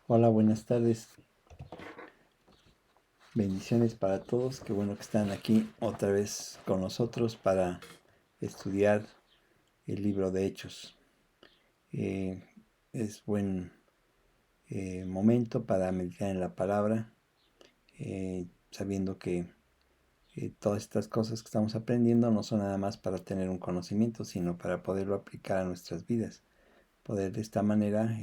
Hola, buenas tardes. Bendiciones para todos. Qué bueno que están aquí otra vez con nosotros para estudiar el libro de Hechos. Eh, es buen momento para meditar en la palabra, sabiendo que todas estas cosas que estamos aprendiendo no son nada más para tener un conocimiento, sino para poderlo aplicar a nuestras vidas. Poder de esta manera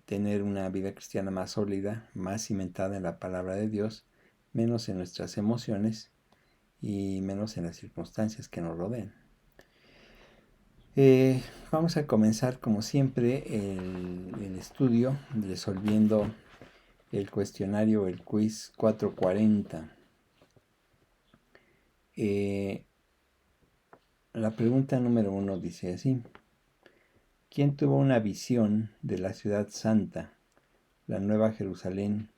tener una vida cristiana más sólida, más cimentada en la palabra de Dios, menos en nuestras emociones y menos en las circunstancias que nos rodean. Vamos a comenzar como siempre el estudio resolviendo el cuestionario, el quiz 440. La pregunta número 1 dice así: ¿quién tuvo una visión de la ciudad santa, la Nueva Jerusalén,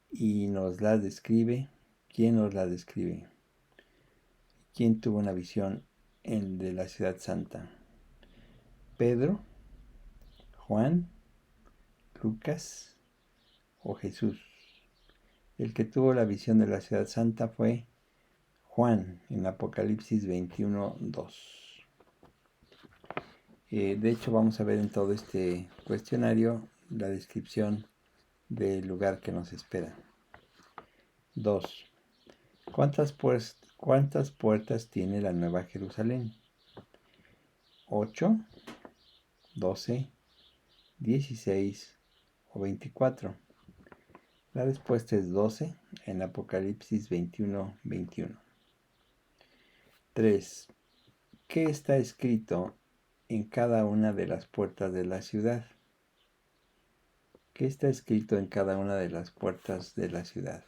y nos la describe? ¿Quién nos la describe? ¿Quién tuvo una visión de la ciudad santa? ¿Pedro, Juan, Lucas o Jesús? El que tuvo la visión de la ciudad santa fue Juan en Apocalipsis 21:2. De hecho, vamos a ver en todo este cuestionario la descripción del lugar que nos espera. 2. ¿Cuántas puertas tiene la Nueva Jerusalén? 8, 12, 16 o 24. La respuesta es 12 en Apocalipsis 21:21. 3. ¿Qué está escrito en cada una de las puertas de la ciudad? ¿Qué está escrito en cada una de las puertas de la ciudad?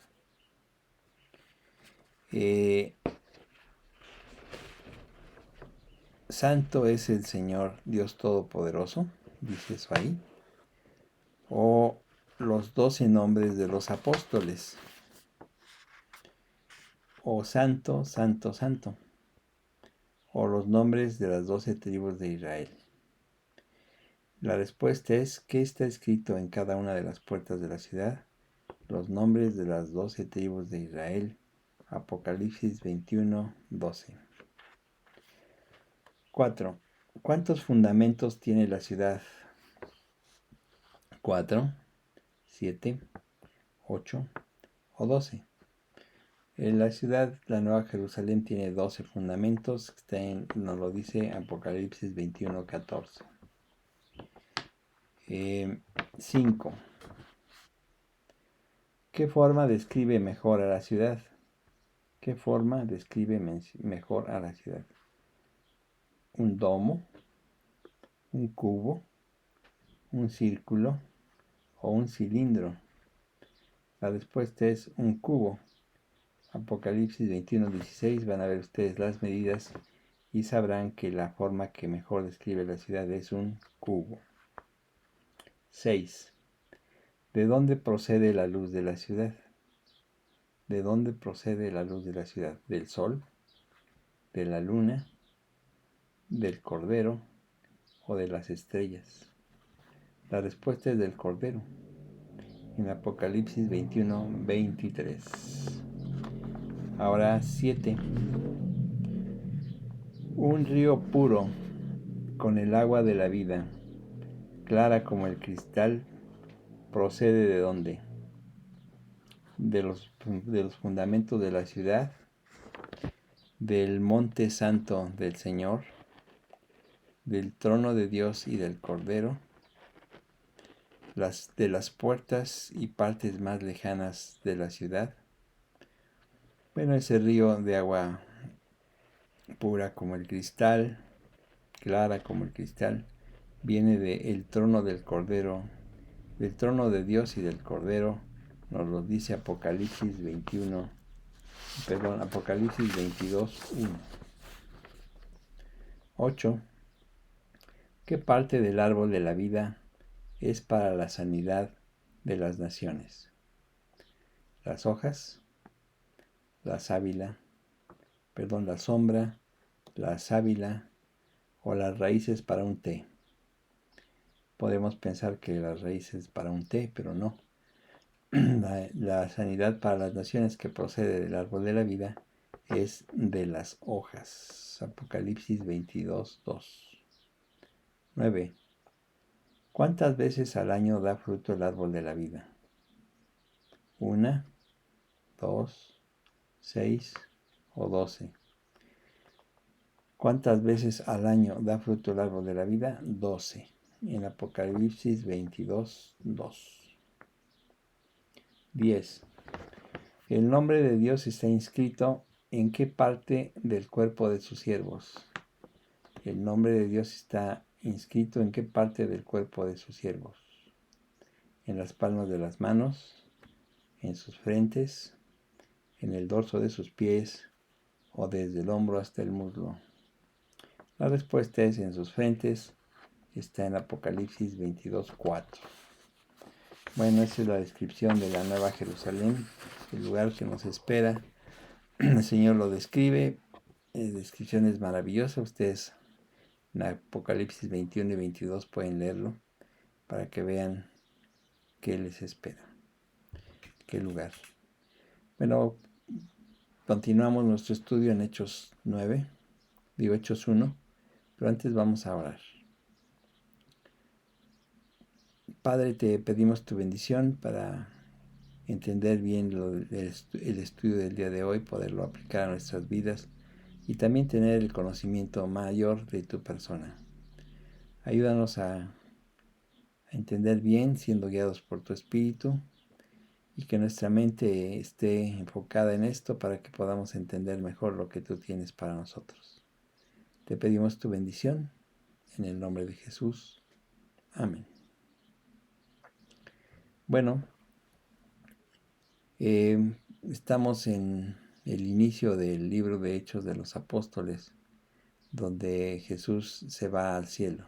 Santo es el Señor Dios Todopoderoso, dice eso ahí. O los 12 nombres de los apóstoles. O Santo, Santo, Santo. O los nombres de las 12 tribus de Israel. La respuesta es: ¿qué está escrito en cada una de las puertas de la ciudad? Los nombres de las 12 tribus de Israel. Apocalipsis 21:12. 4. ¿Cuántos fundamentos tiene la ciudad? 4, 7, 8 o 12. En la ciudad, la Nueva Jerusalén tiene 12 fundamentos, nos lo dice Apocalipsis 21:14. 5. ¿Qué forma describe mejor a la ciudad? ¿Qué forma describe mejor a la ciudad? ¿Un domo, un cubo, un círculo o un cilindro? La respuesta es un cubo. Apocalipsis 21:16, van a ver ustedes las medidas y sabrán que la forma que mejor describe la ciudad es un cubo. 6. ¿De dónde procede la luz de la ciudad? ¿De dónde procede la luz de la ciudad? ¿Del sol? ¿De la luna? ¿Del cordero? ¿O de las estrellas? La respuesta es del cordero. En Apocalipsis 21:23. Ahora 7. Un río puro, con el agua de la vida, clara como el cristal, procede ¿de dónde? De los fundamentos de la ciudad, del monte santo del Señor, del trono de Dios y del Cordero, de las puertas y partes más lejanas de la ciudad. Bueno, ese río de agua pura como el cristal, clara como el cristal, viene del trono del Cordero, del trono de Dios y del Cordero. Nos lo dice Apocalipsis 22:1. 8. ¿Qué parte del árbol de la vida es para la sanidad de las naciones? ¿Las hojas? ¿La sombra? ¿La sábila? ¿O las raíces para un té? Podemos pensar que la raíz es para un té, pero no. La sanidad para las naciones que procede del árbol de la vida es de las hojas. Apocalipsis 22:2. 9. ¿Cuántas veces al año da fruto el árbol de la vida? 1, 2, 6 o 12. ¿Cuántas veces al año da fruto el árbol de la vida? 12. En Apocalipsis 22:2. 10. El nombre de Dios está inscrito en qué parte del cuerpo de sus siervos. El nombre de Dios está inscrito en qué parte del cuerpo de sus siervos. En las palmas de las manos, en sus frentes, en el dorso de sus pies o desde el hombro hasta el muslo. La respuesta es en sus frentes. Está en Apocalipsis 22:4. Bueno, esa es la descripción de la Nueva Jerusalén, el lugar que nos espera. El Señor lo describe. La descripción es maravillosa. Ustedes en Apocalipsis 21 y 22 pueden leerlo para que vean qué les espera, qué lugar. Bueno, continuamos nuestro estudio en Hechos 1, pero antes vamos a orar. Padre, te pedimos tu bendición para entender bien el estudio del día de hoy, poderlo aplicar a nuestras vidas y también tener el conocimiento mayor de tu persona. Ayúdanos a entender bien, siendo guiados por tu Espíritu, y que nuestra mente esté enfocada en esto para que podamos entender mejor lo que tú tienes para nosotros. Te pedimos tu bendición en el nombre de Jesús. Amén. Bueno, estamos en el inicio del libro de Hechos de los Apóstoles, donde Jesús se va al cielo,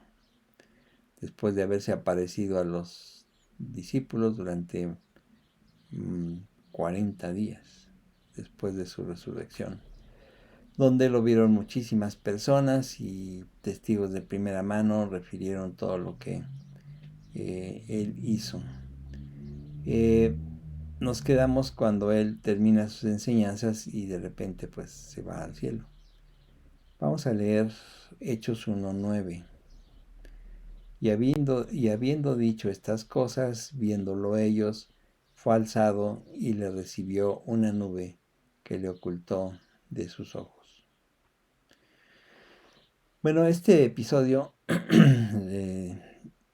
después de haberse aparecido a los discípulos durante 40 días, después de su resurrección, donde lo vieron muchísimas personas y testigos de primera mano refirieron todo lo que él hizo. Nos quedamos cuando él termina sus enseñanzas y de repente pues se va al cielo. Vamos a leer Hechos 1:9. Y habiendo dicho estas cosas, viéndolo ellos, fue alzado y le recibió una nube que le ocultó de sus ojos. Bueno, este episodio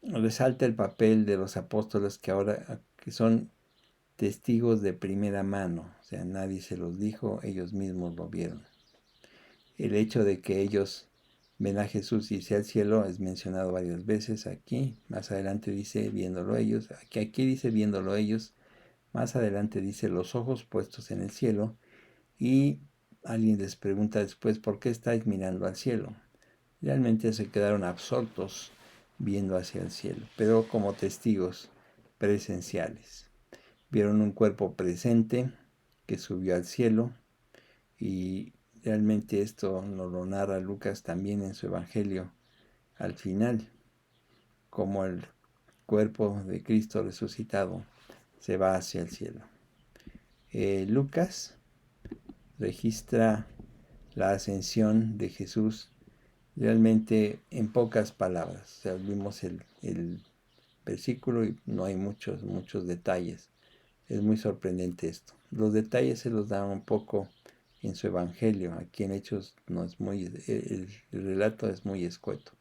resalta el papel de los apóstoles que son testigos de primera mano, o sea, nadie se los dijo, ellos mismos lo vieron. El hecho de que ellos ven a Jesús irse al cielo es mencionado varias veces aquí. Más adelante dice viéndolo ellos. Aquí dice viéndolo ellos. Más adelante dice los ojos puestos en el cielo. Y alguien les pregunta después ¿por qué estáis mirando al cielo? Realmente se quedaron absortos viendo hacia el cielo, pero como testigos presenciales. Vieron un cuerpo presente que subió al cielo y realmente esto nos lo narra Lucas también en su Evangelio al final, como el cuerpo de Cristo resucitado se va hacia el cielo. Lucas registra la ascensión de Jesús realmente en pocas palabras. O sea, vimos el versículo y no hay muchos detalles. Es muy sorprendente esto. Los detalles se los dan un poco en su Evangelio. Aquí en Hechos no es el relato es muy escueto.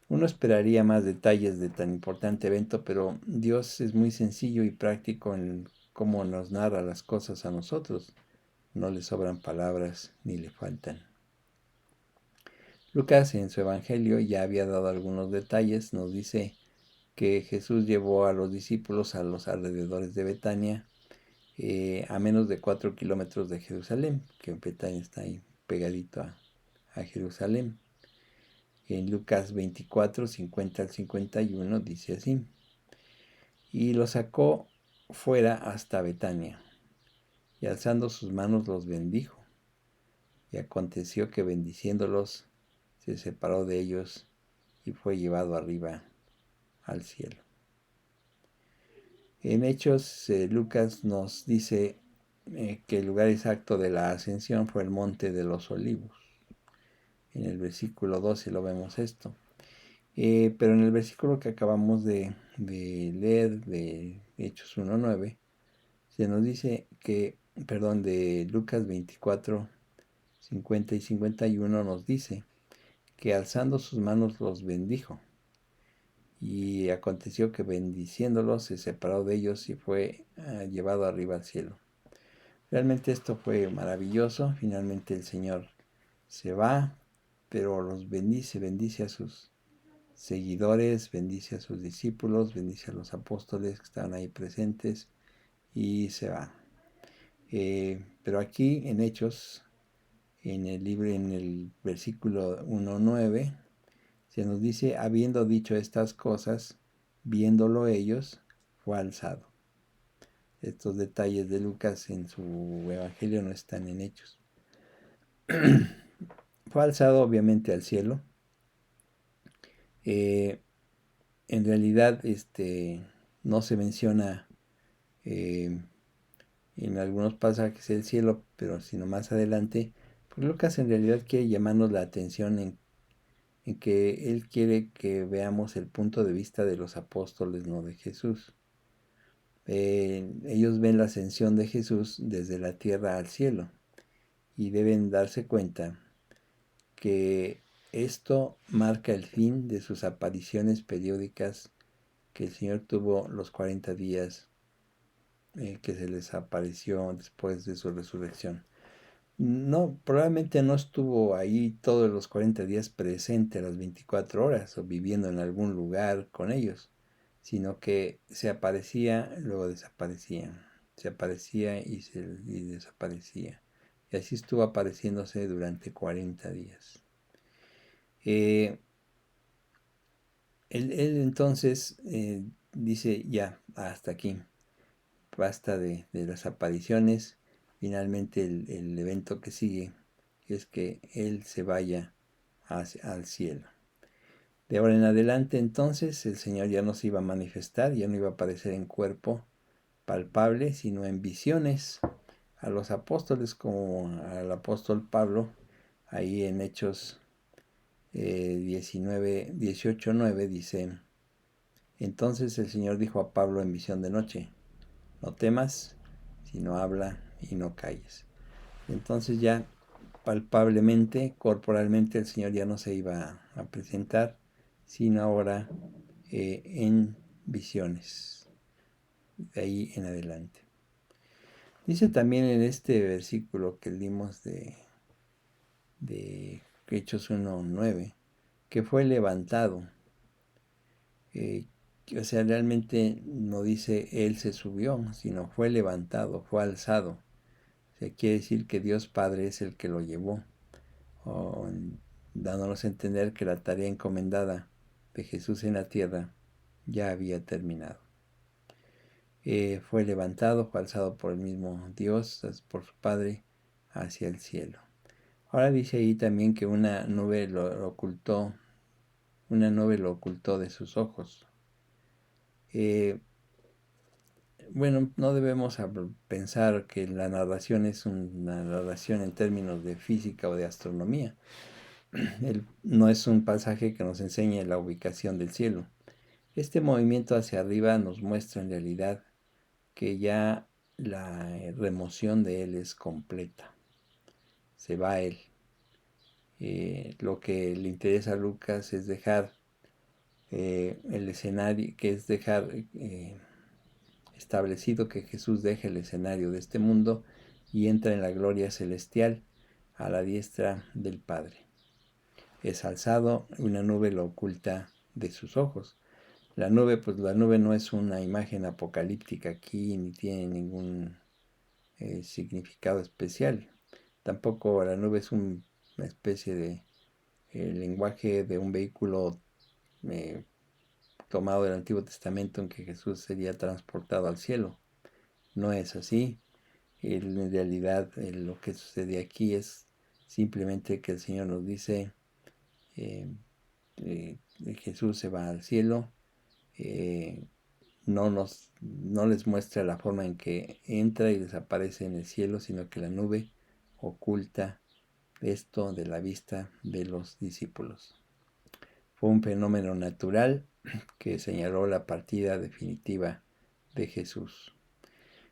Uno esperaría más detalles de tan importante evento, pero Dios es muy sencillo y práctico en cómo nos narra las cosas a nosotros. No le sobran palabras ni le faltan. Lucas en su Evangelio ya había dado algunos detalles. Nos dice que Jesús llevó a los discípulos a los alrededores de Betania, a menos de 4 kilómetros de Jerusalén, que Betania está ahí pegadito a Jerusalén. En Lucas 24, 50 al 51 dice así: y lo sacó fuera hasta Betania, y alzando sus manos los bendijo. Y aconteció que bendiciéndolos, se separó de ellos y fue llevado arriba al cielo. En Hechos, Lucas nos dice que el lugar exacto de la ascensión fue el Monte de los Olivos. En el versículo 12 lo vemos esto. Pero en el versículo que acabamos de leer, de Hechos 1:9, se nos dice que, de Lucas 24, 50 y 51 nos dice que alzando sus manos los bendijo. Y aconteció que bendiciéndolos se separó de ellos y fue llevado arriba al cielo. Realmente esto fue maravilloso. Finalmente el Señor se va, pero los bendice a sus seguidores, bendice a sus discípulos, bendice a los apóstoles que estaban ahí presentes y se va. Pero aquí en Hechos, en el versículo 1:9, se nos dice, habiendo dicho estas cosas, viéndolo ellos, fue alzado. Estos detalles de Lucas en su evangelio no están en Hechos. Fue alzado obviamente al cielo. En realidad no se menciona en algunos pasajes el cielo, pero sino más adelante. Pues Lucas en realidad quiere llamarnos la atención en que él quiere que veamos el punto de vista de los apóstoles, no de Jesús. Ellos ven la ascensión de Jesús desde la tierra al cielo y deben darse cuenta que esto marca el fin de sus apariciones periódicas que el Señor tuvo los 40 días que se les apareció después de su resurrección. No, probablemente no estuvo ahí todos los 40 días presente a las 24 horas o viviendo en algún lugar con ellos, sino que se aparecía, luego desaparecía, se aparecía y desaparecía. Y así estuvo apareciéndose durante 40 días. Él entonces dice, ya, hasta aquí, basta de las apariciones. Finalmente el evento que sigue es que Él se vaya al cielo. De ahora en adelante entonces el Señor ya no se iba a manifestar, ya no iba a aparecer en cuerpo palpable, sino en visiones a los apóstoles, como al apóstol Pablo, ahí en Hechos 18:9 dice, entonces el Señor dijo a Pablo en visión de noche, no temas, sino habla y no calles. Entonces ya palpablemente, corporalmente, el Señor ya no se iba a presentar, sino ahora en visiones, de ahí en adelante. Dice también en este versículo que leímos de Hechos 1:9, que fue levantado. O sea, realmente no dice Él se subió, sino fue levantado, fue alzado. O sea, quiere decir que Dios Padre es el que lo llevó, dándonos a entender que la tarea encomendada de Jesús en la tierra ya había terminado. Fue levantado, fue alzado por el mismo Dios, por su Padre, hacia el cielo. Ahora dice ahí también que una nube lo ocultó de sus ojos. Bueno, no debemos pensar que la narración es una narración en términos de física o de astronomía. No es un pasaje que nos enseñe la ubicación del cielo. Este movimiento hacia arriba nos muestra en realidad que ya la remoción de Él es completa. Se va Él. Lo que le interesa a Lucas es dejar el escenario, que es dejar establecido que Jesús deje el escenario de este mundo y entra en la gloria celestial a la diestra del Padre. Es alzado, una nube lo oculta de sus ojos. La nube no es una imagen apocalíptica aquí, ni tiene ningún significado especial. Tampoco la nube es una especie de lenguaje de un vehículo tomado del Antiguo Testamento en que Jesús sería transportado al cielo. No es así. En realidad lo que sucede aquí es simplemente que el Señor nos dice, Jesús se va al cielo, eh, no les muestra la forma en que entra y desaparece en el cielo, sino que la nube oculta esto de la vista de los discípulos. Fue un fenómeno natural que señaló la partida definitiva de Jesús.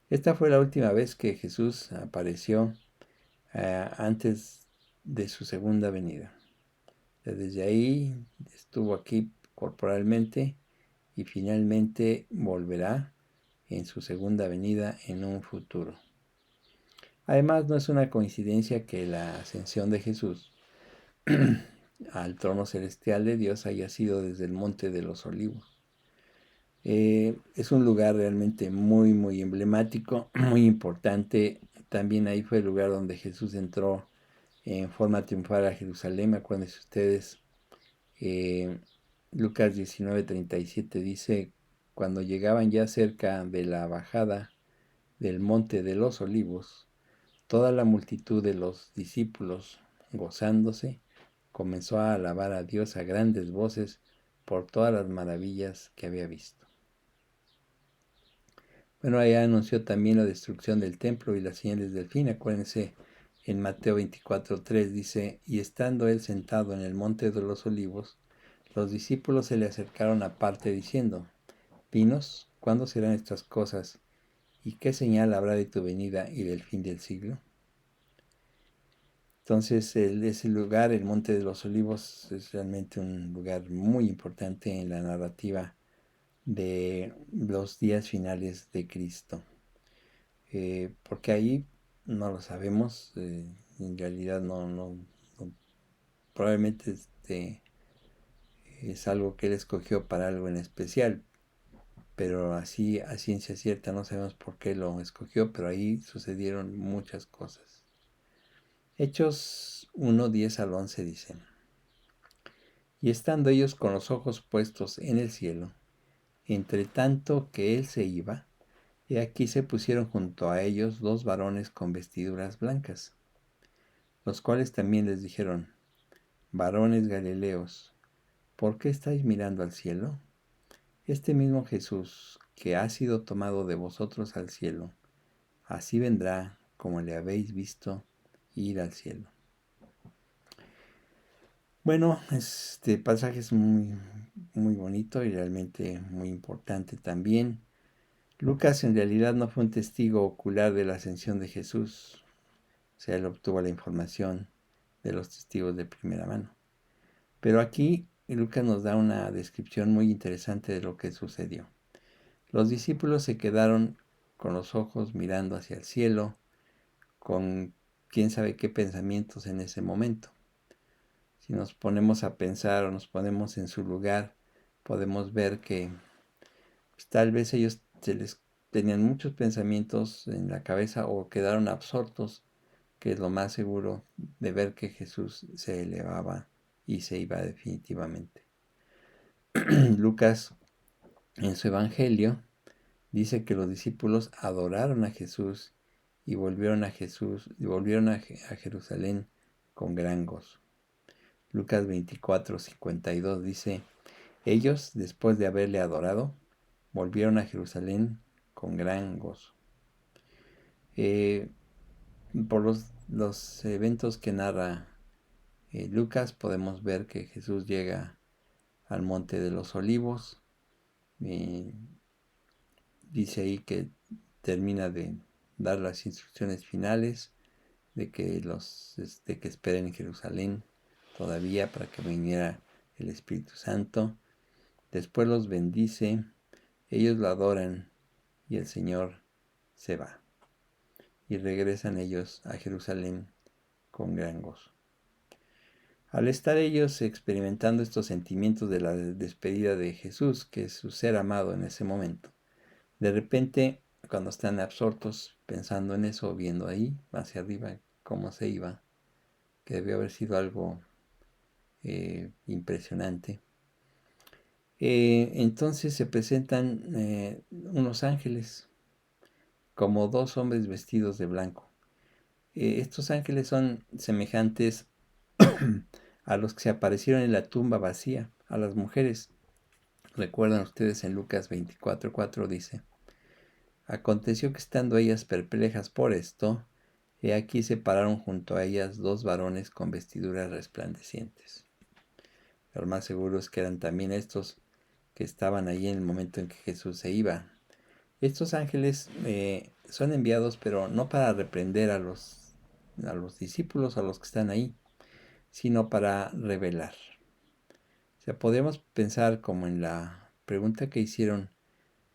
Esta fue la última vez que Jesús apareció antes de su segunda venida. Desde ahí estuvo aquí corporalmente y finalmente volverá en su segunda venida en un futuro. Además, no es una coincidencia que la ascensión de Jesús al trono celestial de Dios haya sido desde el Monte de los Olivos. Es un lugar realmente muy, muy emblemático, muy importante. También ahí fue el lugar donde Jesús entró en forma triunfal a Jerusalén. Acuérdense ustedes, Lucas 19:37 dice, cuando llegaban ya cerca de la bajada del Monte de los Olivos, toda la multitud de los discípulos, gozándose, comenzó a alabar a Dios a grandes voces por todas las maravillas que había visto. Bueno, allá anunció también la destrucción del templo y las señales del fin. Acuérdense, en Mateo 24:3 dice, y estando él sentado en el monte de los olivos, los discípulos se le acercaron aparte diciendo, Dinos, ¿cuándo serán estas cosas? ¿Y qué señal habrá de tu venida y del fin del siglo? Entonces, ese lugar, el Monte de los Olivos, es realmente un lugar muy importante en la narrativa de los días finales de Cristo. Porque ahí no lo sabemos, en realidad no, probablemente es algo que él escogió para algo en especial, pero así a ciencia cierta no sabemos por qué lo escogió, pero ahí sucedieron muchas cosas. Hechos 1:10-11 dicen, y estando ellos con los ojos puestos en el cielo, entre tanto que él se iba, y aquí se pusieron junto a ellos 2 varones con vestiduras blancas, los cuales también les dijeron, varones galileos, ¿por qué estáis mirando al cielo? Este mismo Jesús, que ha sido tomado de vosotros al cielo, así vendrá como le habéis visto ir al cielo. Bueno, este pasaje es muy, muy bonito y realmente muy importante también. Lucas en realidad no fue un testigo ocular de la ascensión de Jesús, o sea, él obtuvo la información de los testigos de primera mano. Pero aquí Lucas nos da una descripción muy interesante de lo que sucedió. Los discípulos se quedaron con los ojos mirando hacia el cielo, con quién sabe qué pensamientos en ese momento. Si nos ponemos a pensar o nos ponemos en su lugar, podemos ver que pues, tal vez ellos tenían muchos pensamientos en la cabeza o quedaron absortos, que es lo más seguro, de ver que Jesús se elevaba y se iba definitivamente. Lucas en su evangelio dice que los discípulos adoraron a Jesús y volvieron a Jerusalén con gran gozo. Lucas 24:52 dice, ellos, después de haberle adorado, volvieron a Jerusalén con gran gozo. Por los eventos que narra Lucas, podemos ver que Jesús llega al Monte de los Olivos. Dice ahí que termina de dar las instrucciones finales de que esperen en Jerusalén todavía para que viniera el Espíritu Santo. Después los bendice, ellos lo adoran y el Señor se va. Y regresan ellos a Jerusalén con gran gozo. Al estar ellos experimentando estos sentimientos de la despedida de Jesús, que es su ser amado en ese momento, de repente, cuando están absortos pensando en eso, viendo ahí hacia arriba cómo se iba, que debió haber sido algo impresionante, entonces se presentan unos ángeles, como 2 hombres vestidos de blanco. Estos ángeles son semejantes a los que se aparecieron en la tumba vacía, a las mujeres Recuerdan ustedes en Lucas 24:4 dice: Aconteció que estando ellas perplejas por esto, he aquí se pararon junto a ellas dos varones con vestiduras resplandecientes. Lo más seguro es que eran también estos que estaban allí en el momento en que Jesús se iba. Estos ángeles son enviados, pero no para reprender a los discípulos, a los que están ahí, sino para revelar. O sea, podemos pensar como en la pregunta que hicieron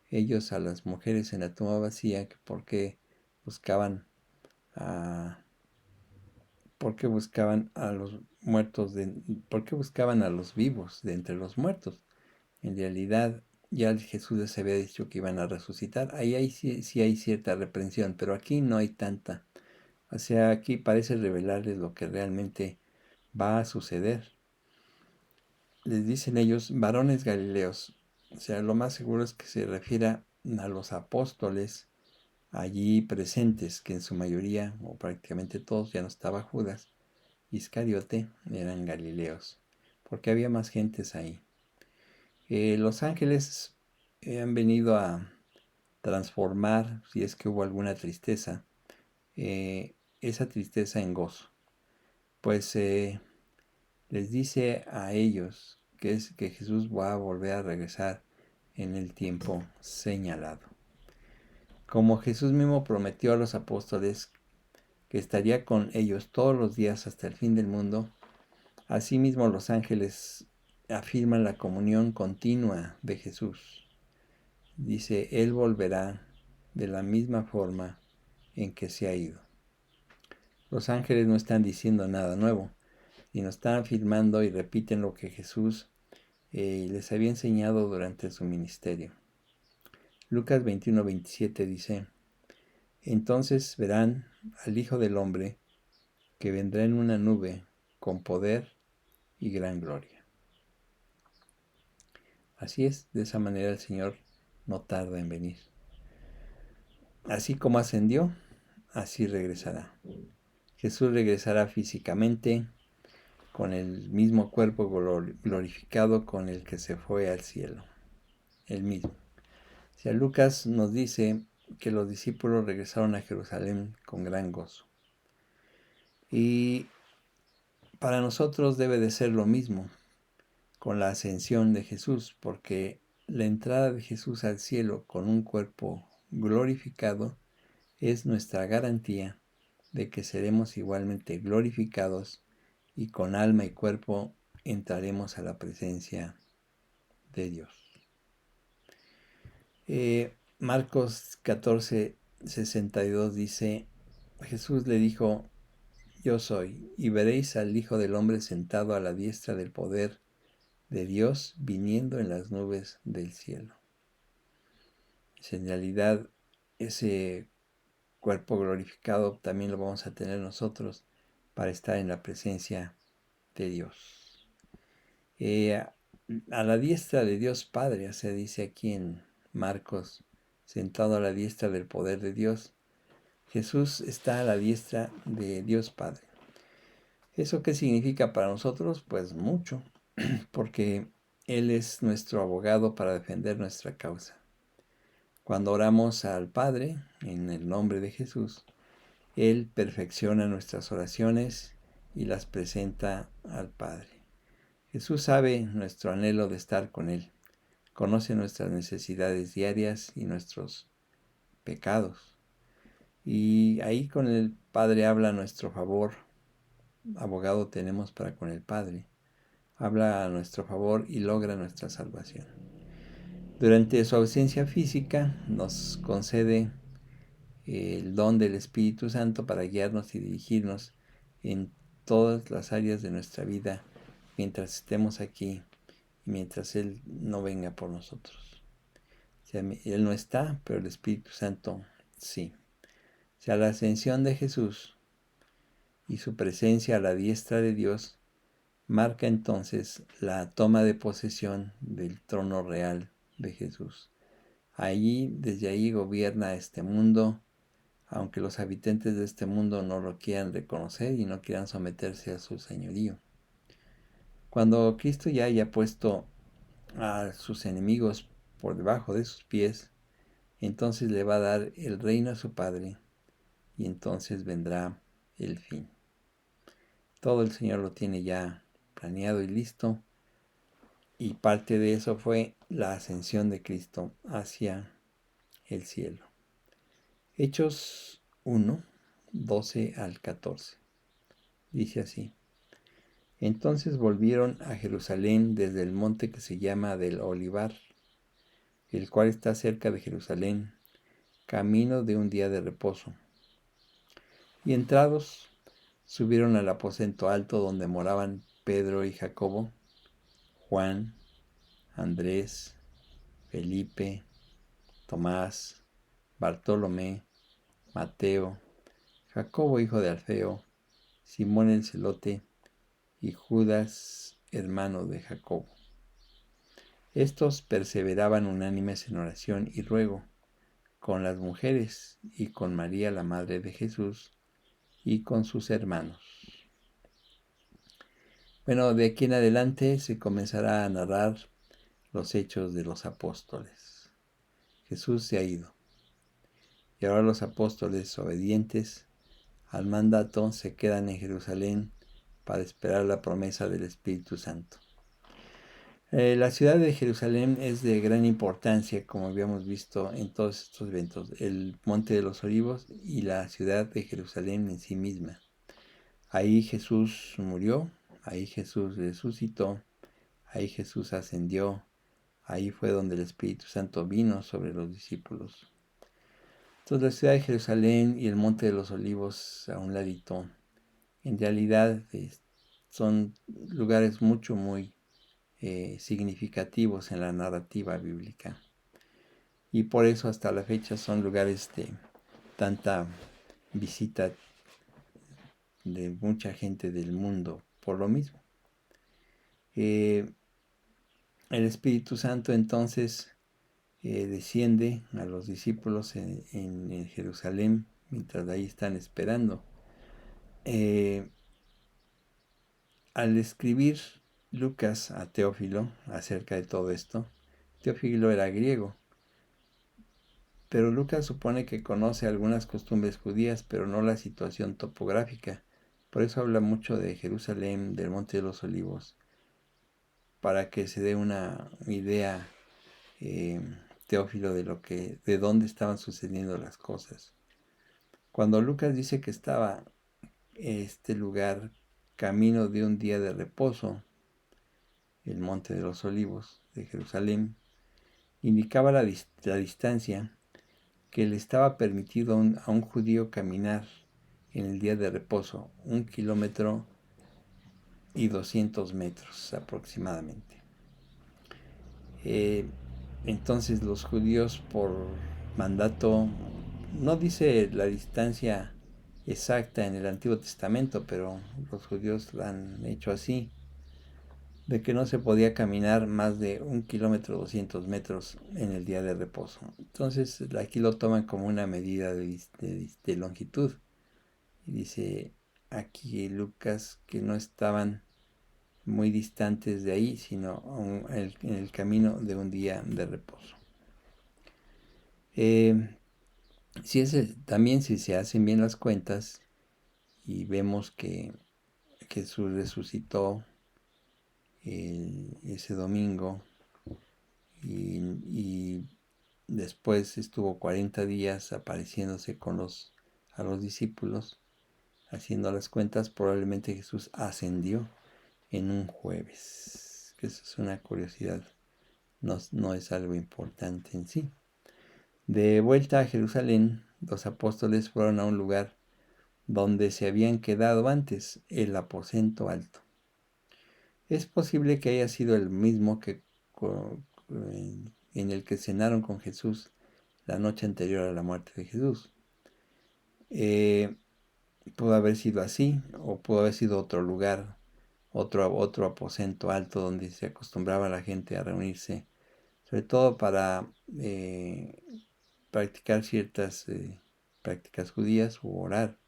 ellos a las mujeres en la tumba vacía, que buscaban a, por qué buscaban a los muertos, por qué buscaban a los vivos de entre los muertos. En realidad, ya Jesús les había dicho que iban a resucitar. Ahí sí hay cierta reprensión, pero aquí no hay tanta. O sea, aquí parece revelarles lo que realmente va a suceder. Les dicen ellos, varones galileos. O sea, lo más seguro es que se refiera a los apóstoles allí presentes, que en su mayoría, o prácticamente todos, ya no estaba Judas Iscariote, eran galileos, porque había más gentes ahí. Los ángeles han venido a transformar, si es que hubo alguna tristeza, esa tristeza en gozo. Pues les dice a ellos que Jesús va a volver a regresar en el tiempo señalado. Como Jesús mismo prometió a los apóstoles que estaría con ellos todos los días hasta el fin del mundo, asimismo los ángeles afirman la comunión continua de Jesús. Dice, Él volverá de la misma forma en que se ha ido. Los ángeles no están diciendo nada nuevo, sino están afirmando y repiten lo que Jesús les había enseñado durante su ministerio. Lucas 21:27 dice: Entonces verán al Hijo del Hombre que vendrá en una nube con poder y gran gloria. Así es, de esa manera el Señor no tarda en venir. Así como ascendió, así regresará. Jesús regresará físicamente con el mismo cuerpo glorificado con el que se fue al cielo. El mismo. O sea, Lucas nos dice que los discípulos regresaron a Jerusalén con gran gozo. Y para nosotros debe de ser lo mismo con la ascensión de Jesús, porque la entrada de Jesús al cielo con un cuerpo glorificado es nuestra garantía de que seremos igualmente glorificados y con alma y cuerpo entraremos a la presencia de Dios. Marcos 14:62 dice: Jesús le dijo: Yo soy, y veréis al Hijo del Hombre sentado a la diestra del poder de Dios, viniendo en las nubes del cielo. En realidad, ese cuerpo glorificado también lo vamos a tener nosotros para estar en la presencia de Dios. A la diestra de Dios Padre, se dice aquí en Marcos, sentado a la diestra del poder de Dios. Jesús está a la diestra de Dios Padre. ¿Eso qué significa para nosotros? Pues mucho, porque Él es nuestro abogado para defender nuestra causa. Cuando oramos al Padre en el nombre de Jesús, Él perfecciona nuestras oraciones y las presenta al Padre. Jesús sabe nuestro anhelo de estar con Él, conoce nuestras necesidades diarias y nuestros pecados. Y ahí con el Padre habla a nuestro favor. Abogado tenemos para con el Padre. Habla a nuestro favor y logra nuestra salvación. Durante su ausencia física nos concede el don del Espíritu Santo para guiarnos y dirigirnos en todas las áreas de nuestra vida mientras estemos aquí y mientras Él no venga por nosotros. O sea, Él no está, pero el Espíritu Santo sí. O sea, la ascensión de Jesús y su presencia a la diestra de Dios marca entonces la toma de posesión del trono real de Jesús. Desde ahí gobierna este mundo, aunque los habitantes de este mundo no lo quieran reconocer y no quieran someterse a su señorío. Cuando Cristo ya haya puesto a sus enemigos por debajo de sus pies, entonces le va a dar el reino a su Padre y entonces vendrá el fin. Todo el Señor lo tiene ya planeado y listo, y parte de eso fue la ascensión de Cristo hacia el cielo. Hechos 1, 12 al 14. Dice así: Entonces volvieron a Jerusalén desde el monte que se llama del Olivar, el cual está cerca de Jerusalén, camino de un día de reposo. Y entrados, subieron al aposento alto donde moraban Pedro y Jacobo, Juan, Andrés, Felipe, Tomás, Bartolomé, Mateo, Jacobo hijo de Alfeo, Simón el celote y Judas hermano de Jacobo. Estos perseveraban unánimes en oración y ruego con las mujeres y con María la madre de Jesús y con sus hermanos. Bueno, de aquí en adelante se comenzará a narrar los hechos de los apóstoles. Jesús se ha ido y ahora los apóstoles obedientes al mandato se quedan en Jerusalén para esperar la promesa del Espíritu Santo. La ciudad de Jerusalén es de gran importancia, como habíamos visto en todos estos eventos, el Monte de los Olivos y la ciudad de Jerusalén en sí misma. Ahí Jesús murió, ahí Jesús resucitó, ahí Jesús ascendió, ahí fue donde el Espíritu Santo vino sobre los discípulos. Entonces la ciudad de Jerusalén y el Monte de los Olivos a un ladito, en realidad son lugares muy significativos en la narrativa bíblica. Y por eso hasta la fecha son lugares de tanta visita de mucha gente del mundo, por lo mismo. El Espíritu Santo entonces desciende a los discípulos en Jerusalén, mientras ahí están esperando. Al escribir Lucas a Teófilo acerca de todo esto, Teófilo era griego, pero Lucas supone que conoce algunas costumbres judías, pero no la situación topográfica. Por eso habla mucho de Jerusalén, del Monte de los Olivos, para que se dé una idea Teófilo de dónde estaban sucediendo las cosas. Cuando Lucas dice que estaba este lugar camino de un día de reposo, el Monte de los Olivos de Jerusalén, indicaba la distancia que le estaba permitido a un judío caminar en el día de reposo, 1 kilómetro y 200 metros aproximadamente. Entonces los judíos por mandato, no dice la distancia exacta en el Antiguo Testamento, pero los judíos la han hecho así, de que no se podía caminar más de 1 kilómetro 200 metros en el día de reposo. Entonces aquí lo toman como una medida de longitud. Y dice aquí Lucas que no estaban muy distantes de ahí, sino en el camino de un día de reposo. También si se hacen bien las cuentas y vemos que Jesús resucitó ese domingo y después estuvo 40 días apareciéndose a los discípulos, haciendo las cuentas, probablemente Jesús ascendió en un jueves, que eso es una curiosidad, no es algo importante en sí. De vuelta a Jerusalén, los apóstoles fueron a un lugar donde se habían quedado antes, el aposento alto. Es posible que haya sido el mismo en el que cenaron con Jesús la noche anterior a la muerte de Jesús. Pudo haber sido así, o pudo haber sido otro lugar, otro aposento alto donde se acostumbraba la gente a reunirse, sobre todo para practicar ciertas prácticas judías u orar.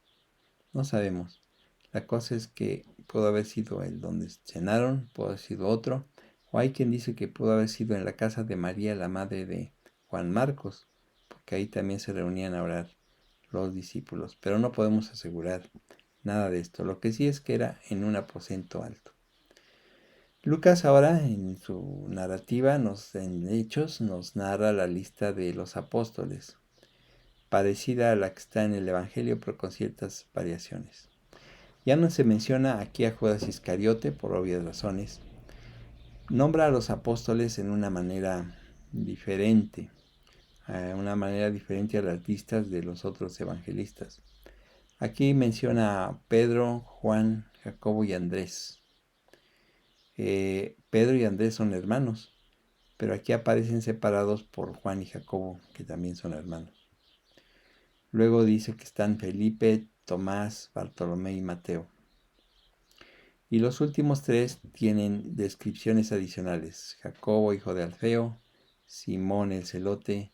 No sabemos. La cosa es que pudo haber sido el donde cenaron, pudo haber sido otro, O hay quien dice que pudo haber sido en la casa de María, la madre de Juan Marcos, porque ahí también se reunían a orar los discípulos, pero no podemos asegurar nada de esto. Lo que sí es que era en un aposento alto. Lucas ahora en su narrativa, en Hechos, nos narra la lista de los apóstoles, parecida a la que está en el Evangelio, pero con ciertas variaciones. Ya no se menciona aquí a Judas Iscariote, por obvias razones. Nombra a los apóstoles en una manera diferente a las listas de los otros evangelistas. Aquí menciona a Pedro, Juan, Jacobo y Andrés. Pedro y Andrés son hermanos, pero aquí aparecen separados por Juan y Jacobo, que también son hermanos. Luego dice que están Felipe, Tomás, Bartolomé y Mateo. Y los últimos tres tienen descripciones adicionales: Jacobo, hijo de Alfeo, Simón el celote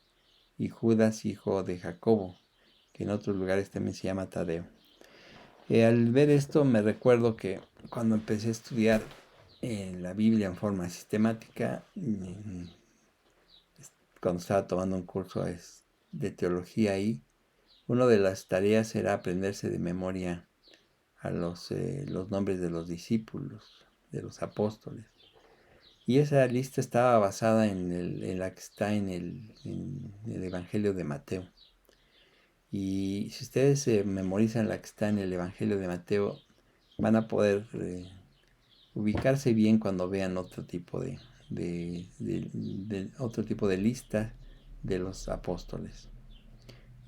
y Judas, hijo de Jacobo, que en otros lugares también se llama Tadeo. Al ver esto me recuerdo que cuando empecé a estudiar la Biblia en forma sistemática, cuando estaba tomando un curso de teología ahí, una de las tareas era aprenderse de memoria a los nombres de los discípulos, de los apóstoles. Y esa lista estaba basada en la que está en el Evangelio de Mateo. Y si ustedes memorizan la que está en el Evangelio de Mateo, van a poder ubicarse bien cuando vean otro tipo otro tipo de lista de los apóstoles.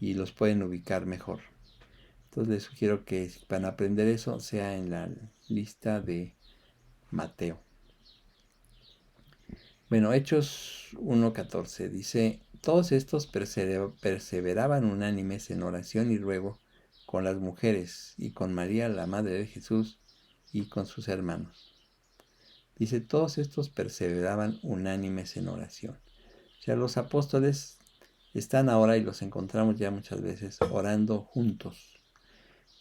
Y los pueden ubicar mejor. Entonces les sugiero que para aprender eso sea en la lista de Mateo. Bueno, Hechos 1:14 dice: todos estos perseveraban unánimes en oración y ruego con las mujeres y con María, la madre de Jesús, y con sus hermanos. Dice, todos estos perseveraban unánimes en oración. O sea, los apóstoles están ahora, y los encontramos ya muchas veces, orando juntos.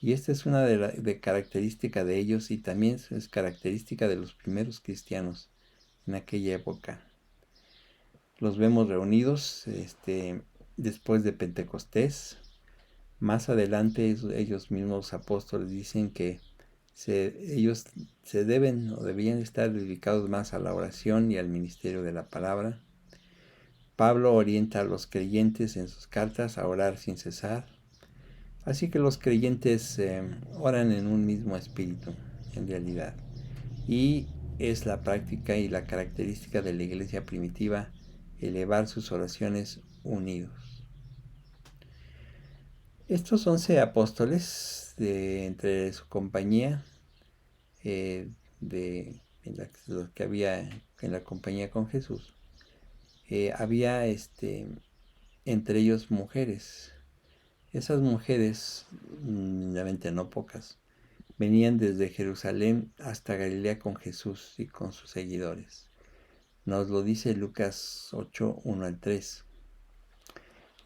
Y esta es una de característica de ellos, y también es característica de los primeros cristianos en aquella época. Los vemos reunidos después de Pentecostés. Más adelante ellos mismos apóstoles dicen que ellos se deben o debían estar dedicados más a la oración y al ministerio de la palabra. Pablo orienta a los creyentes en sus cartas a orar sin cesar. Así que los creyentes oran en un mismo espíritu, en realidad. Y es la práctica y la característica de la iglesia primitiva elevar sus oraciones unidos. Estos 11 apóstoles, entre su compañía, los que había en la compañía con Jesús, había entre ellos mujeres. Esas mujeres, realmente no pocas, venían desde Jerusalén hasta Galilea con Jesús y con sus seguidores. Nos lo dice Lucas 8, 1-3.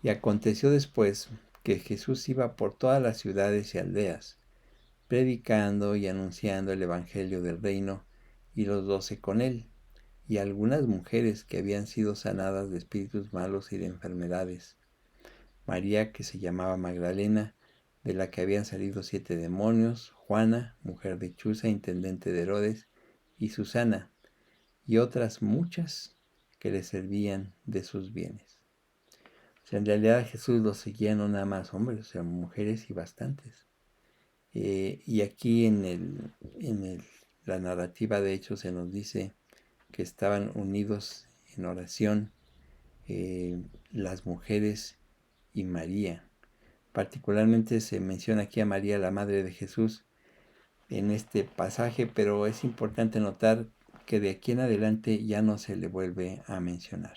Y aconteció después que Jesús iba por todas las ciudades y aldeas, predicando y anunciando el evangelio del reino, y los 12 con él, y algunas mujeres que habían sido sanadas de espíritus malos y de enfermedades. María, que se llamaba Magdalena, de la que habían salido 7 demonios, Juana, mujer de Chuza, intendente de Herodes, y Susana, y otras muchas que le servían de sus bienes. O sea, en realidad Jesús los seguía no nada más hombres, o sea, mujeres y bastantes. Y aquí en la narrativa de Hechos se nos dice que estaban unidos en oración las mujeres y María. Particularmente se menciona aquí a María, la madre de Jesús, en este pasaje, pero es importante notar que de aquí en adelante ya no se le vuelve a mencionar.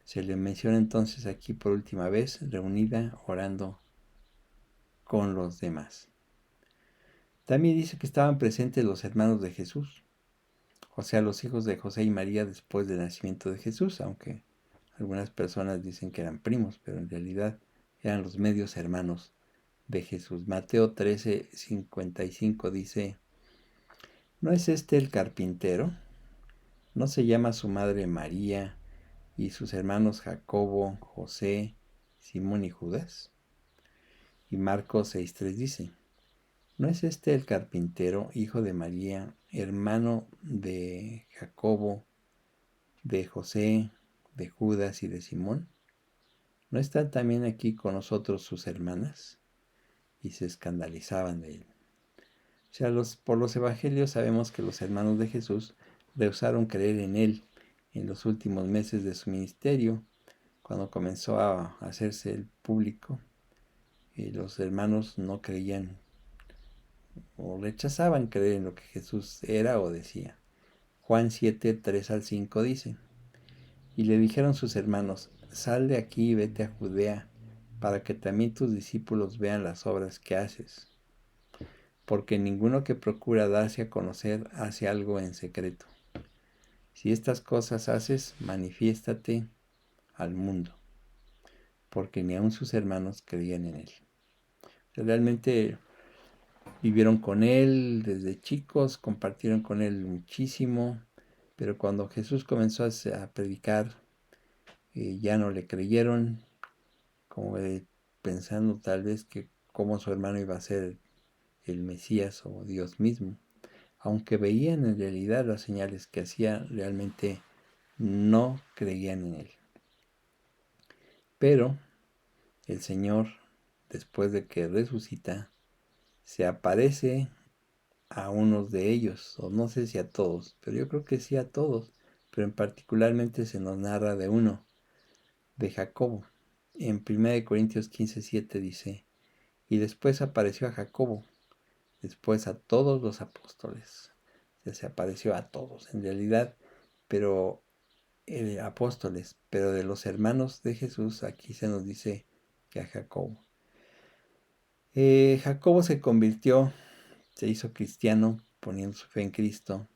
Se le menciona entonces aquí por última vez, reunida, orando con los demás. También dice que estaban presentes los hermanos de Jesús, o sea, los hijos de José y María después del nacimiento de Jesús, aunque algunas personas dicen que eran primos, pero en realidad eran los medios hermanos de Jesús. Mateo 13:55 dice: ¿no es este el carpintero? ¿No se llama su madre María y sus hermanos Jacobo, José, Simón y Judas? Y Marcos 6:3 dice, ¿no es este el carpintero, hijo de María, hermano de Jacobo, de José, de Judas y de Simón? ¿No están también aquí con nosotros sus hermanas? Y se escandalizaban de él. O sea, por los evangelios sabemos que los hermanos de Jesús rehusaron creer en él en los últimos meses de su ministerio, cuando comenzó a hacerse el público. Los hermanos no creían o rechazaban creer en lo que Jesús era o decía. Juan 7:3-5 dice, y le dijeron sus hermanos, sal de aquí y vete a Judea, para que también tus discípulos vean las obras que haces. Porque ninguno que procura darse a conocer hace algo en secreto. Si estas cosas haces, manifiéstate al mundo, porque ni aun sus hermanos creían en él. Realmente vivieron con él desde chicos, compartieron con él muchísimo, pero cuando Jesús comenzó a predicar, ya no le creyeron, como pensando tal vez que cómo su hermano iba a ser el Mesías o Dios mismo. Aunque veían en realidad las señales que hacía, realmente no creían en él. Pero el Señor, después de que resucita, se aparece a unos de ellos, o no sé si a todos, pero yo creo que sí a todos, pero en particularmente se nos narra de uno, de Jacobo. En 1 Corintios 15:7 dice, y después apareció a Jacobo, después a todos los apóstoles. O sea, se apareció a todos, en realidad, pero apóstoles, pero de los hermanos de Jesús, aquí se nos dice que a Jacobo. Jacobo se convirtió, se hizo cristiano, poniendo su fe en Cristo,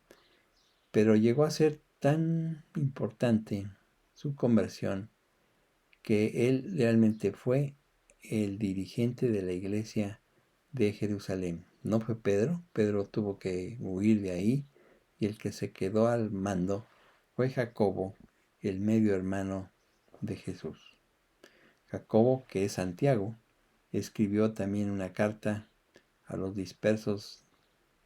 pero llegó a ser tan importante su conversión que él realmente fue el dirigente de la iglesia de Jerusalén. No fue Pedro, Pedro tuvo que huir de ahí, y el que se quedó al mando fue Jacobo, el medio hermano de Jesús. Jacobo, que es Santiago, escribió también una carta a los dispersos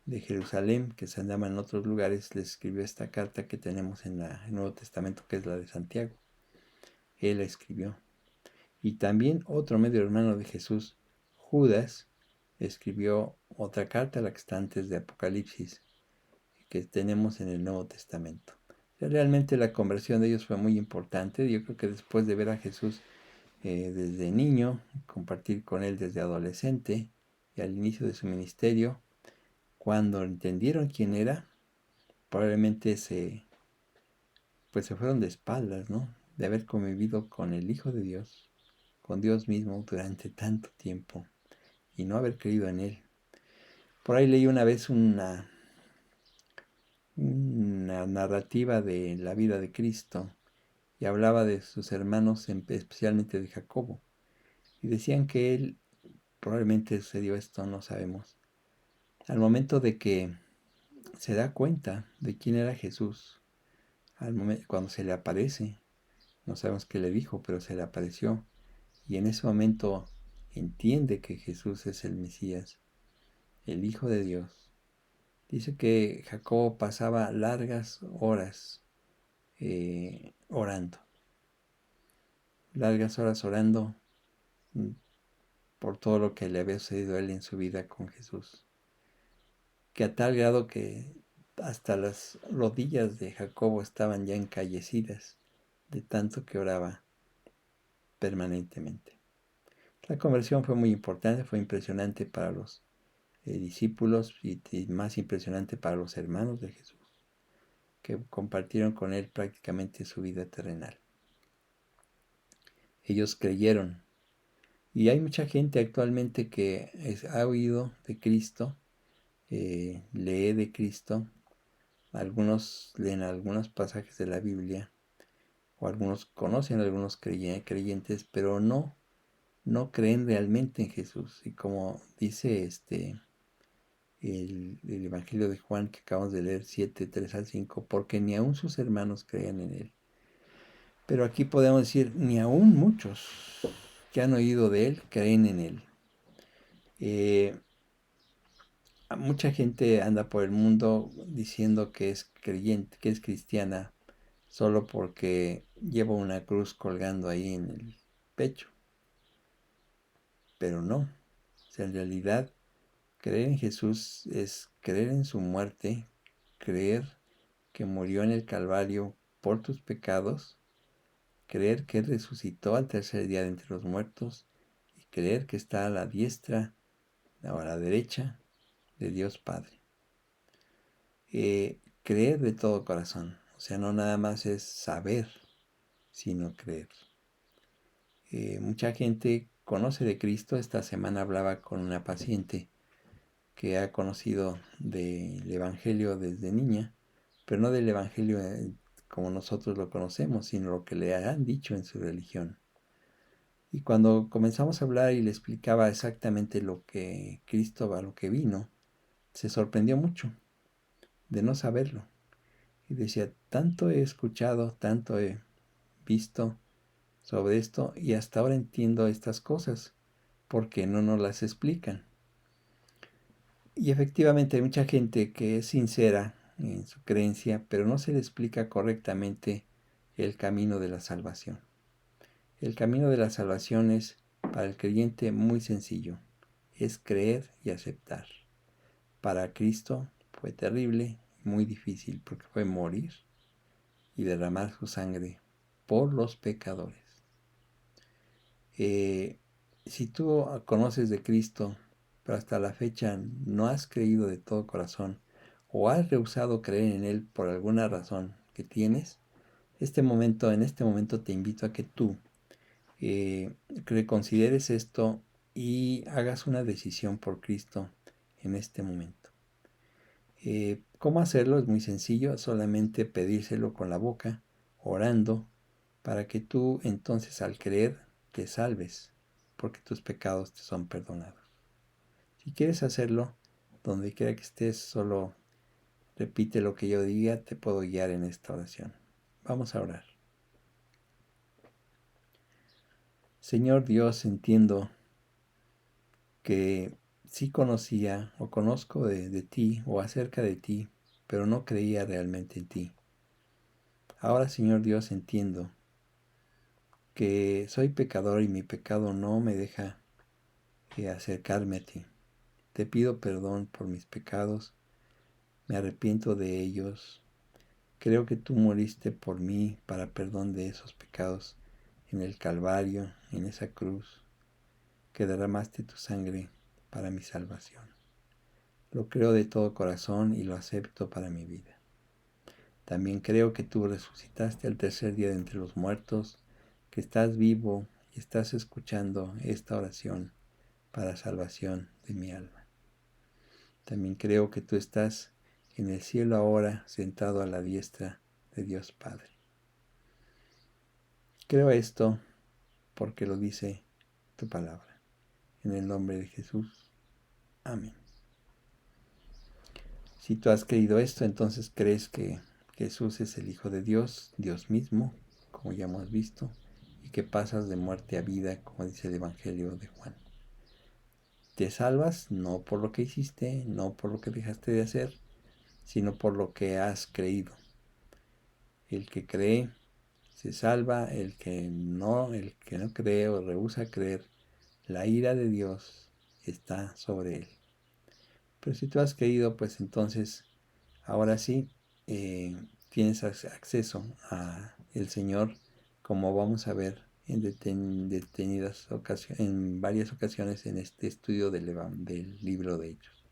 de Jerusalén, que se andaban en otros lugares, les escribió esta carta que tenemos en el Nuevo Testamento, que es la de Santiago. Él la escribió. Y también otro medio hermano de Jesús, Judas, escribió otra carta, la que está antes de Apocalipsis, que tenemos en el Nuevo Testamento. Realmente la conversión de ellos fue muy importante. Yo creo que después de ver a Jesús desde niño, compartir con él desde adolescente y al inicio de su ministerio, cuando entendieron quién era, probablemente pues se fueron de espaldas, ¿no? De haber convivido con el Hijo de Dios, con Dios mismo durante tanto tiempo y no haber creído en Él. Por ahí leí una vez una narrativa de la vida de Cristo y hablaba de sus hermanos, especialmente de Jacobo, y decían que él, probablemente sucedió esto, no sabemos, al momento de que se da cuenta de quién era Jesús, cuando se le aparece, no sabemos qué le dijo, pero se le apareció, y en ese momento entiende que Jesús es el Mesías, el Hijo de Dios. Dice que Jacobo pasaba largas horas orando, por todo lo que le había sucedido a él en su vida con Jesús, que a tal grado que hasta las rodillas de Jacobo estaban ya encallecidas de tanto que oraba permanentemente. La conversión fue muy importante, fue impresionante para los discípulos y más impresionante para los hermanos de Jesús, que compartieron con él prácticamente su vida terrenal. Ellos creyeron. Y hay mucha gente actualmente que ha oído de Cristo, lee de Cristo, algunos leen algunos pasajes de la Biblia, o algunos conocen a algunos creyentes, pero no creen realmente en Jesús. Y como dice el Evangelio de Juan que acabamos de leer, 7, 3 al 5, porque ni aun sus hermanos creían en él. Pero aquí podemos decir, ni aun muchos que han oído de él creen en él. Mucha gente anda por el mundo diciendo que es creyente, que es cristiana, solo porque lleva una cruz colgando ahí en el pecho. Pero no. O sea, en realidad, creer en Jesús es creer en su muerte, creer que murió en el Calvario por tus pecados, creer que Él resucitó al tercer día de entre los muertos y creer que está a la diestra o a la derecha de Dios Padre. Creer de todo corazón, o sea, no nada más es saber, sino creer. Mucha gente conoce de Cristo. Esta semana hablaba con una paciente que ha conocido del Evangelio desde niña, pero no del Evangelio como nosotros lo conocemos, sino lo que le han dicho en su religión. Y cuando comenzamos a hablar y le explicaba exactamente lo que Cristo, a lo que vino, se sorprendió mucho de no saberlo. Y decía, tanto he escuchado, tanto he visto sobre esto y hasta ahora entiendo estas cosas, porque no nos las explican. Y efectivamente hay mucha gente que es sincera en su creencia, pero no se le explica correctamente el camino de la salvación. El camino de la salvación es para el creyente muy sencillo, es creer y aceptar. Para Cristo fue terrible, muy difícil, porque fue morir y derramar su sangre por los pecadores. Si tú conoces de Cristo, pero hasta la fecha no has creído de todo corazón o has rehusado creer en Él por alguna razón que tienes, en este momento te invito a que tú reconsideres esto y hagas una decisión por Cristo en este momento. ¿Cómo hacerlo? Es muy sencillo, solamente pedírselo con la boca, orando, para que tú entonces al creer te salves, porque tus pecados te son perdonados. Si quieres hacerlo, donde quiera que estés, solo repite lo que yo diga, te puedo guiar en esta oración. Vamos a orar. Señor Dios, entiendo que sí conocía o conozco de ti o acerca de ti, pero no creía realmente en ti. Ahora, Señor Dios, entiendo que soy pecador y mi pecado no me deja acercarme a ti. Te pido perdón por mis pecados, me arrepiento de ellos. Creo que tú moriste por mí para perdón de esos pecados en el Calvario, en esa cruz, que derramaste tu sangre para mi salvación. Lo creo de todo corazón y lo acepto para mi vida. También creo que tú resucitaste al tercer día de entre los muertos, que estás vivo y estás escuchando esta oración para salvación de mi alma. También creo que tú estás en el cielo ahora, sentado a la diestra de Dios Padre. Creo esto porque lo dice tu palabra. En el nombre de Jesús. Amén. Si tú has creído esto, entonces crees que Jesús es el Hijo de Dios, Dios mismo, como ya hemos visto, y que pasas de muerte a vida, como dice el Evangelio de Juan. Te salvas no por lo que hiciste, no por lo que dejaste de hacer, sino por lo que has creído. El que cree se salva, el que no cree o rehúsa creer, la ira de Dios está sobre él. Pero si tú has creído, pues entonces, ahora sí, tienes acceso a el Señor, como vamos a ver en varias ocasiones en este estudio del libro de Hechos.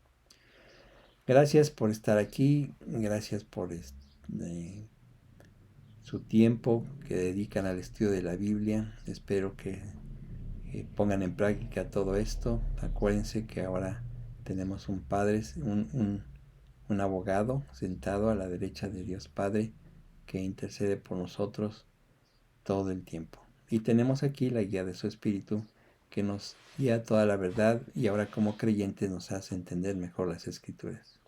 Gracias por estar aquí, gracias por su tiempo que dedican al estudio de la Biblia. Espero que pongan en práctica todo esto. Acuérdense que ahora tenemos un padre, un abogado sentado a la derecha de Dios Padre que intercede por nosotros todo el tiempo. Y tenemos aquí la guía de su Espíritu que nos guía toda la verdad y ahora como creyentes nos hace entender mejor las Escrituras.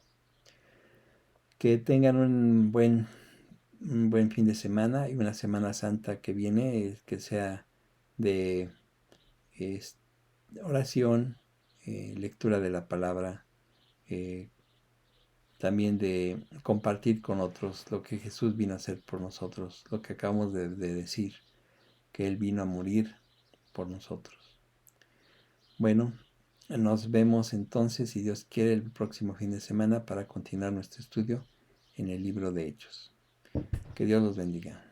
Que tengan un buen fin de semana y una Semana Santa que viene, que sea de oración, lectura de la palabra, también de compartir con otros lo que Jesús vino a hacer por nosotros, lo que acabamos de decir, que Él vino a morir por nosotros. Bueno, nos vemos entonces, si Dios quiere, el próximo fin de semana para continuar nuestro estudio en el libro de Hechos. Que Dios los bendiga.